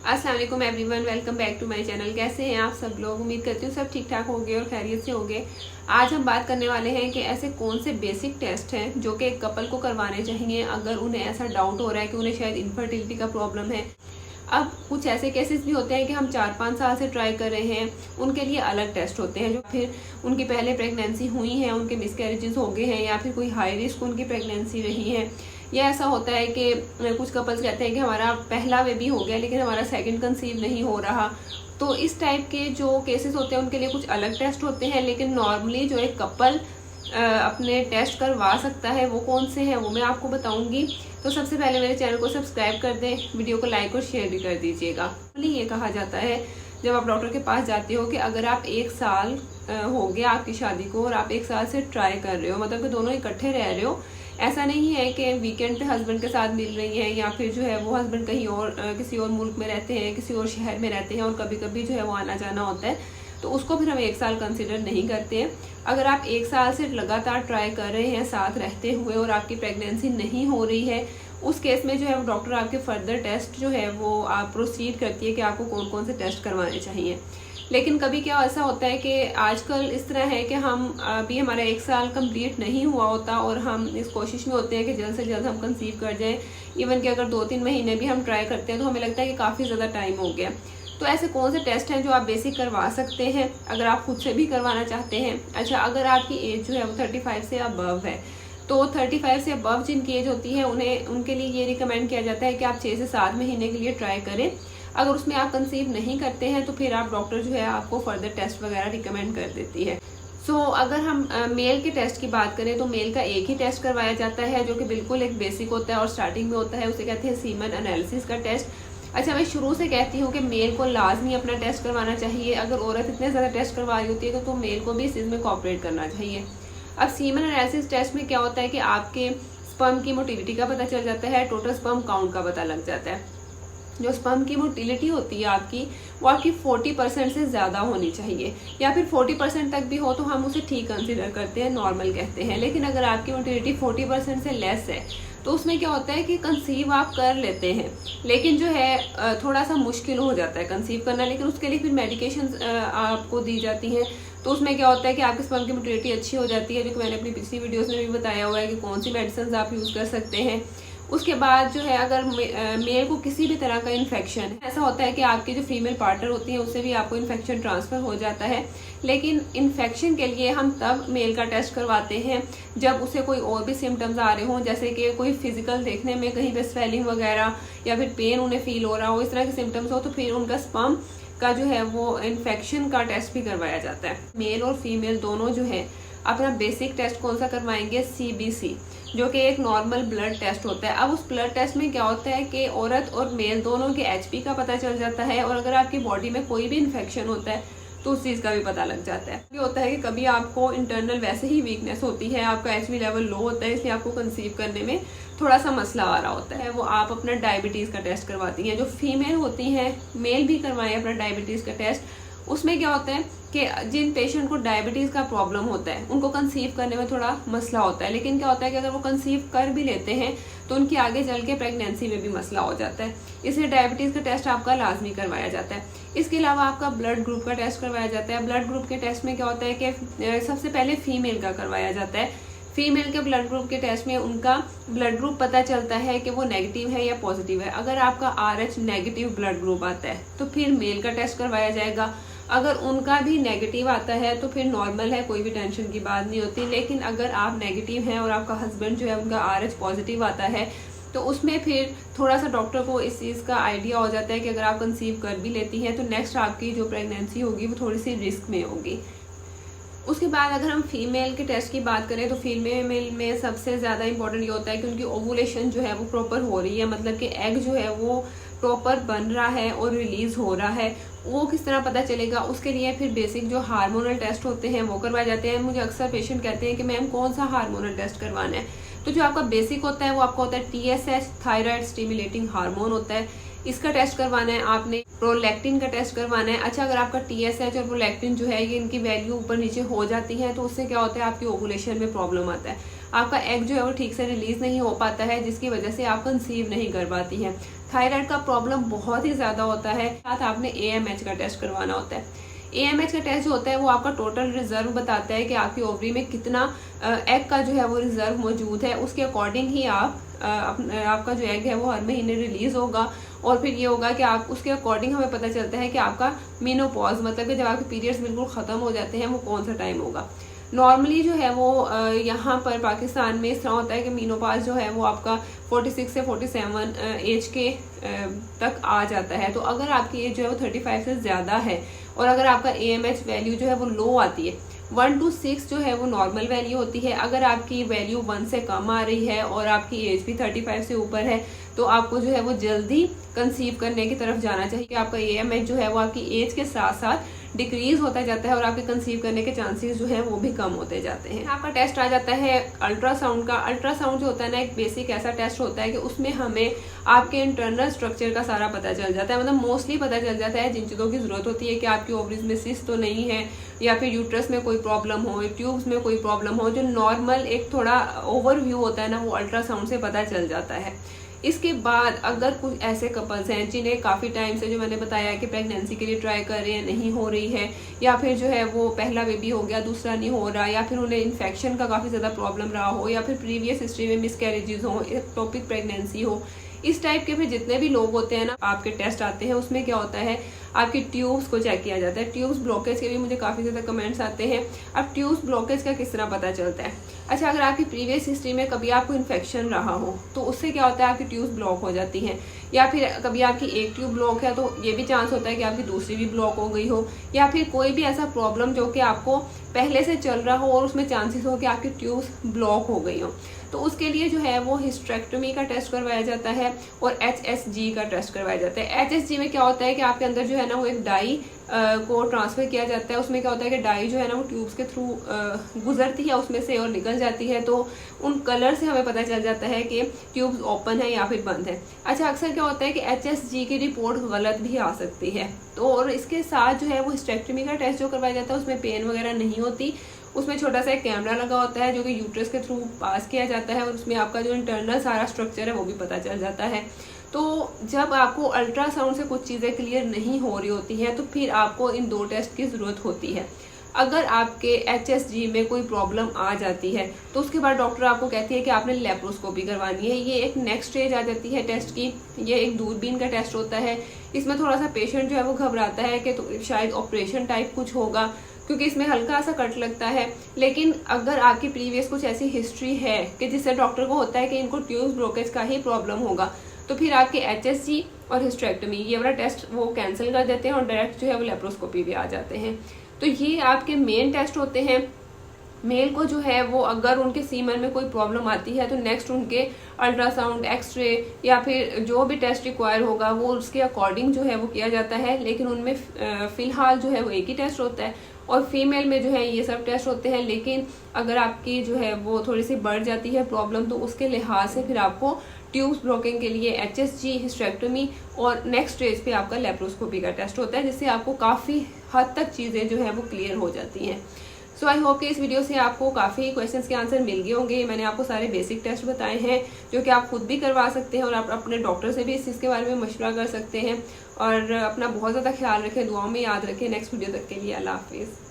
अस्सलाम वालेकुम everyone, welcome back to my channel. कैसे हैं आप सब लोग? उम्मीद करती हूँ सब ठीक ठाक होंगे और खैरियत से होंगे। आज हम बात करने वाले हैं कि ऐसे कौन से बेसिक टेस्ट हैं जो कि एक कपल को करवाने चाहिए अगर उन्हें ऐसा डाउट हो रहा है कि उन्हें शायद इनफर्टिलिटी का प्रॉब्लम है। अब कुछ ऐसे केसेस भी होते हैं कि हम 4-5 साल से ट्राई कर रहे हैं, उनके लिए अलग टेस्ट होते हैं। जो फिर उनकी पहले प्रेगनेंसी हुई है, उनके मिसकैरेजेस हो गए हैं या फिर कोई हाई रिस्क उनकी प्रेगनेंसी रही है, या ऐसा होता है कि कुछ कपल्स कहते हैं कि हमारा पहला बेबी हो गया लेकिन हमारा सेकंड कंसीव नहीं हो रहा। तो इस टाइप के जो केसेस होते हैं उनके लिए कुछ अलग टेस्ट होते हैं। लेकिन नॉर्मली जो एक कपल अपने टेस्ट करवा सकता है वो कौन से हैं वो मैं आपको बताऊंगी। तो सबसे पहले मेरे चैनल को सब्सक्राइब कर दें, वीडियो को लाइक और शेयर भी कर दीजिएगा। ये कहा जाता है जब आप डॉक्टर के पास जाते हो कि अगर आप 1 साल हो गया आपकी शादी को और आप 1 साल से ट्राई कर रहे हो, मतलब कि दोनों इकट्ठे रह रहे हो, ऐसा नहीं है कि वीकेंड पे हस्बैंड के साथ मिल रही हैं या फिर जो है वो हस्बैंड कहीं और किसी और मुल्क में रहते हैं, किसी और शहर में रहते हैं और कभी कभी जो है वो आना जाना होता है, तो उसको फिर हम 1 साल कंसिडर नहीं करते हैं। अगर आप 1 साल से लगातार ट्राई कर रहे हैं साथ रहते हुए और आपकी प्रेगनेंसी नहीं हो रही है, उस केस में जो है वो डॉक्टर आपके फर्दर टेस्ट जो है वो आप प्रोसीड करती है कि आपको कौन कौन से टेस्ट करवाने चाहिए। लेकिन कभी क्या ऐसा होता है कि आजकल इस तरह है कि हम अभी हमारा 1 साल कंप्लीट नहीं हुआ होता और हम इस कोशिश में होते हैं कि जल्द से जल्द हम कंसीव कर जाएं। इवन कि अगर 2-3 महीने भी हम ट्राई करते हैं तो हमें लगता है कि काफ़ी ज़्यादा टाइम हो गया। तो ऐसे कौन से टेस्ट हैं जो आप बेसिक करवा सकते हैं अगर आप खुद से भी करवाना चाहते हैं। अच्छा, अगर आपकी एज जो है वो 35 से अबव है तो 35 से अबव जिनकी एज होती है उनके लिए ये रिकमेंड किया जाता है कि आप 6 से 7 महीने के लिए ट्राई करें। अगर उसमें आप कंसीव नहीं करते हैं तो फिर आप डॉक्टर जो है आपको फर्दर टेस्ट वगैरह रिकमेंड कर देती है। अगर हम मेल के टेस्ट की बात करें तो मेल का एक ही टेस्ट करवाया जाता है जो कि बिल्कुल एक बेसिक होता है और स्टार्टिंग में होता है, उसे कहते हैं सीमन एनालिसिस का टेस्ट। अच्छा, मैं शुरू से कहती हूँ कि मेल को लाजमी अपना टेस्ट करवाना चाहिए। अगर औरत इतने ज़्यादा टेस्ट करवा रही होती है तो मेल को भी इस चीज़ में कोऑपरेट करना चाहिए। अब सीमन एनालिसिस टेस्ट में क्या होता है कि आपके स्पर्म की मोटिलिटी का पता चल जाता है, टोटल स्पर्म काउंट का पता लग जाता है। जो स्पर्म की मोटिलिटी होती है आपकी वो आपकी 40% से ज़्यादा होनी चाहिए, या फिर 40% तक भी हो तो हम उसे ठीक कंसिडर करते हैं, नॉर्मल कहते हैं। लेकिन अगर आपकी मोटिलिटी 40% से लेस है तो उसमें क्या होता है कि कंसीव आप कर लेते हैं लेकिन जो है थोड़ा सा मुश्किल हो जाता है कंसीव करना। लेकिन उसके लिए फिर मेडिकेशन आपको दी जाती हैं। तो उसमें क्या होता है कि आपके स्पर्म की मोटिलिटी अच्छी हो जाती है, जो कि मैंने अपनी पिछली वीडियोस में भी बताया हुआ है कि कौन सी मेडिसिन आप यूज़ कर सकते हैं। उसके बाद जो है अगर मेल को किसी भी तरह का इन्फेक्शन, ऐसा होता है कि आपकी जो फीमेल पार्टनर होती है उससे भी आपको इन्फेक्शन ट्रांसफर हो जाता है। लेकिन इन्फेक्शन के लिए हम तब मेल का टेस्ट करवाते हैं जब उसे कोई और भी सिम्टम्स आ रहे हों, जैसे कि कोई फिजिकल देखने में कहीं पे स्वेलिंग वगैरह या फिर पेन उन्हें फील हो रहा हो, इस तरह के सिम्टम्स हो तो फिर उनका स्पर्म का जो है वो इन्फेक्शन का टेस्ट भी करवाया जाता है। मेल और फीमेल दोनों जो है अपना बेसिक टेस्ट कौन सा करवाएंगे? CBC, जो कि एक नॉर्मल ब्लड टेस्ट होता है। अब उस ब्लड टेस्ट में क्या होता है कि औरत और मेल दोनों के HP का पता चल जाता है और अगर आपकी बॉडी में कोई भी इन्फेक्शन होता है तो उस चीज़ का भी पता लग जाता है। ये होता है कि कभी आपको इंटरनल वैसे ही वीकनेस होती है, आपका HB लेवल लो होता है, इसलिए आपको कंसीव करने में थोड़ा सा मसला आ रहा होता है, वो आप अपना डायबिटीज़ का टेस्ट करवाती हैं। जो फीमेल होती हैं, मेल भी करवाएं अपना डायबिटीज़ का टेस्ट। उसमें क्या होता है कि जिन पेशेंट को डायबिटीज़ का प्रॉब्लम होता है उनको कंसीव करने में थोड़ा मसला होता है। लेकिन क्या होता है कि अगर वो कंसीव कर भी लेते हैं तो उनकी आगे चल के प्रेगनेंसी में भी मसला हो जाता है, इसलिए डायबिटीज़ का टेस्ट आपका लाजमी करवाया जाता है। इसके अलावा आपका ब्लड ग्रुप का टेस्ट करवाया जाता है। ब्लड ग्रुप के टेस्ट में क्या होता है कि सबसे पहले फीमेल का करवाया जाता है। फीमेल के ब्लड ग्रुप के टेस्ट में उनका ब्लड ग्रुप पता चलता है कि वो नेगेटिव है या पॉजिटिव है। अगर आपका RH नेगेटिव ब्लड ग्रुप आता है तो फिर मेल का टेस्ट करवाया जाएगा। अगर उनका भी नेगेटिव आता है तो फिर नॉर्मल है, कोई भी टेंशन की बात नहीं होती। लेकिन अगर आप नेगेटिव हैं और आपका हस्बैंड जो है उनका RH पॉजिटिव आता है तो उसमें फिर थोड़ा सा डॉक्टर को इस चीज़ का आइडिया हो जाता है कि अगर आप कंसीव कर भी लेती हैं तो नेक्स्ट आपकी जो प्रेगनेंसी होगी वो थोड़ी सी रिस्क में होगी। उसके बाद अगर हम फीमेल के टेस्ट की बात करें तो फीमेल में सबसे ज़्यादा इंपॉर्टेंट ये होता है कि उनकी ओवुलेशन जो है वो प्रॉपर हो रही है, मतलब कि एग जो है वो प्रॉपर बन रहा है और रिलीज हो रहा है। वो किस तरह पता चलेगा, उसके लिए फिर बेसिक जो हार्मोनल टेस्ट होते हैं वो करवाए जाते हैं। मुझे अक्सर पेशेंट कहते हैं कि मैम कौन सा हार्मोनल टेस्ट करवाना है, तो जो आपका बेसिक होता है वो आपका होता है TSH, थायराइड स्टिमुलेटिंग हार्मोन होता है, इसका टेस्ट करवाना है आपने। प्रोलैक्टिन का टेस्ट करवाना है। अच्छा, अगर आपका TSH और प्रोलैक्टिन जो है ये इनकी वैल्यू ऊपर नीचे हो जाती है तो उससे क्या होता है आपकी ओवुलेशन में प्रॉब्लम आता है, आपका एग जो है वो ठीक से रिलीज नहीं हो पाता है जिसकी वजह से आप कंसीव नहीं कर पाती हैं। थायराइड का प्रॉब्लम बहुत ही ज़्यादा होता है, साथ आपने AMH का टेस्ट करवाना होता है। AMH का टेस्ट जो होता है वो आपका टोटल रिजर्व बताता है कि आपकी ओवरी में कितना एग का जो है वो रिजर्व मौजूद है। उसके अकॉर्डिंग ही आपका जो एग है वो हर महीने रिलीज होगा, और फिर ये होगा कि आप उसके अकॉर्डिंग हमें पता चलता है कि आपका मेनोपॉज, मतलब कि जब आपके पीरियड्स बिल्कुल ख़त्म हो जाते हैं वो कौन सा टाइम होगा। नॉर्मली जो है वो यहाँ पर पाकिस्तान में इस तरह होता है कि मेनोपॉज जो है वो आपका 46 से 47 एज के तक आ जाता है। तो अगर आपकी एज जो है वो 35 से ज़्यादा है और अगर आपका AMH वैल्यू जो है वो लो आती है, 1 to 6 जो है वो नॉर्मल वैल्यू होती है। अगर आपकी वैल्यू 1 से कम आ रही है और आपकी एज भी 35 से ऊपर है तो आपको जो है वो जल्दी कंसीव करने की तरफ जाना चाहिए कि आपका AMH जो है वो आपकी एज के साथ साथ डिक्रीज होता जाता है और आपके कंसीव करने के चांसेस जो है वो भी कम होते जाते हैं। आपका टेस्ट आ जाता है अल्ट्रासाउंड का। अल्ट्रासाउंड जो होता है ना, एक बेसिक ऐसा टेस्ट होता है कि उसमें हमें आपके इंटरनल स्ट्रक्चर का सारा पता चल जाता है, मतलब मोस्टली पता चल जाता है। जिन चीज़ों की जरूरत होती है कि आपकी ओवरीज में सिस्ट तो नहीं है, या फिर यूट्रस में कोई प्रॉब्लम हो, ट्यूब्स में कोई प्रॉब्लम हो, जो नॉर्मल एक थोड़ा ओवरव्यू होता है ना, वो अल्ट्रासाउंड से पता चल जाता है। इसके बाद अगर कुछ ऐसे कपल्स हैं जिन्हें काफ़ी टाइम से, जो मैंने बताया कि प्रेगनेंसी के लिए ट्राई कर रहे हैं, नहीं हो रही है, या फिर जो है वो पहला बेबी हो गया दूसरा नहीं हो रहा, या फिर उन्हें इन्फेक्शन का काफ़ी ज़्यादा प्रॉब्लम रहा हो, या फिर प्रीवियस हिस्ट्री में मिसकैरेजेस हो, एक्टोपिक प्रेगनेंसी हो, इस टाइप के फिर जितने भी लोग होते हैं ना, आपके टेस्ट आते हैं उसमें क्या होता है, आपकी ट्यूब्स को चेक किया जाता है। ट्यूब्स ब्लॉकेज के भी मुझे काफ़ी ज़्यादा कमेंट्स आते हैं। अब ट्यूब्स ब्लॉकेज का किस तरह पता चलता है? अच्छा, अगर आपकी प्रीवियस हिस्ट्री में कभी आपको इन्फेक्शन रहा हो तो उससे क्या होता है, आपकी ट्यूब्स ब्लॉक हो जाती हैं। या फिर कभी आपकी एक ट्यूब ब्लॉक है तो ये भी चांस होता है कि आपकी दूसरी भी ब्लॉक हो गई हो, या फिर कोई भी ऐसा प्रॉब्लम जो कि आपको पहले से चल रहा हो और उसमें चांसेस हो कि आपकी ट्यूब्स ब्लॉक हो गई हो। तो उसके लिए जो है वो हिस्टेरेक्टोमी का टेस्ट करवाया जाता है और HSG का टेस्ट करवाया जाता है। HSG में क्या होता है कि आपके अंदर जो है ना वो एक डाई को ट्रांसफर किया जाता है। उसमें क्या होता है कि डाई जो है ना वो ट्यूब्स के थ्रू गुजरती है उसमें से और निकल जाती है, तो उन कलर से हमें पता चल जाता है कि ट्यूब्स ओपन है या फिर बंद है। अच्छा, अक्सर क्या होता है कि HSG की रिपोर्ट गलत भी आ सकती है। तो और इसके साथ जो है वो हिस्टेरेक्टोमी का टेस्ट जो करवाया जाता है उसमें पेन वगैरह नहीं होती। उसमें छोटा सा एक कैमरा लगा होता है जो कि यूट्रस के थ्रू पास किया जाता है और उसमें आपका जो इंटरनल सारा स्ट्रक्चर है वो भी पता चल जाता है। तो जब आपको अल्ट्रासाउंड से कुछ चीज़ें क्लियर नहीं हो रही होती हैं तो फिर आपको इन 2 टेस्ट की ज़रूरत होती है। अगर आपके HSG में कोई प्रॉब्लम आ जाती है तो उसके बाद डॉक्टर आपको कहती है कि आपने लेप्रोस्कोपी करवानी है। ये एक नेक्स्ट स्टेज आ जाती है टेस्ट की। ये एक दूरबीन का टेस्ट होता है। इसमें थोड़ा सा पेशेंट जो है वो घबराता है कि तो शायद ऑपरेशन टाइप कुछ होगा, क्योंकि इसमें हल्का सा कट लगता है। लेकिन अगर आपकी प्रीवियस कुछ ऐसी हिस्ट्री है कि जिससे डॉक्टर को होता है कि इनको ट्यूब ब्लॉकेज का ही प्रॉब्लम होगा, तो फिर आपके HSG और हिस्टेरेक्टोमी ये वाला टेस्ट वो कैंसिल कर देते हैं और डायरेक्ट जो है वो लेप्रोस्कोपी भी आ जाते हैं। तो ये आपके मेन टेस्ट होते हैं। मेल को जो है वो अगर उनके सीमन में कोई प्रॉब्लम आती है तो नेक्स्ट उनके अल्ट्रासाउंड, एक्सरे या फिर जो भी टेस्ट रिक्वायर होगा वो उसके अकॉर्डिंग जो है वो किया जाता है। लेकिन उनमें फ़िलहाल जो है वो एक ही टेस्ट होता है और फीमेल में जो है ये सब टेस्ट होते हैं। लेकिन अगर आपकी जो है वो थोड़ी सी बढ़ जाती है प्रॉब्लम तो उसके लिहाज से फिर आपको ट्यूब्स ब्लॉकिंग के लिए HSG, हिस्टेरेक्टोमी और नेक्स्ट स्टेज पे आपका लेप्रोस्कोपी का टेस्ट होता है, जिससे आपको काफ़ी हद तक चीज़ें जो है वो क्लियर हो जाती हैं। सो आई होप कि इस वीडियो से आपको काफ़ी क्वेश्चंस के आंसर मिल गए होंगे। मैंने आपको सारे बेसिक टेस्ट बताए हैं जो कि आप खुद भी करवा सकते हैं और आप अपने डॉक्टर से भी इस चीज़ के बारे में मशवरा कर सकते हैं। और अपना बहुत ज़्यादा ख्याल रखें, दुआओं में याद रखें। नेक्स्ट वीडियो तक के लिए अल्लाह हाफिज़।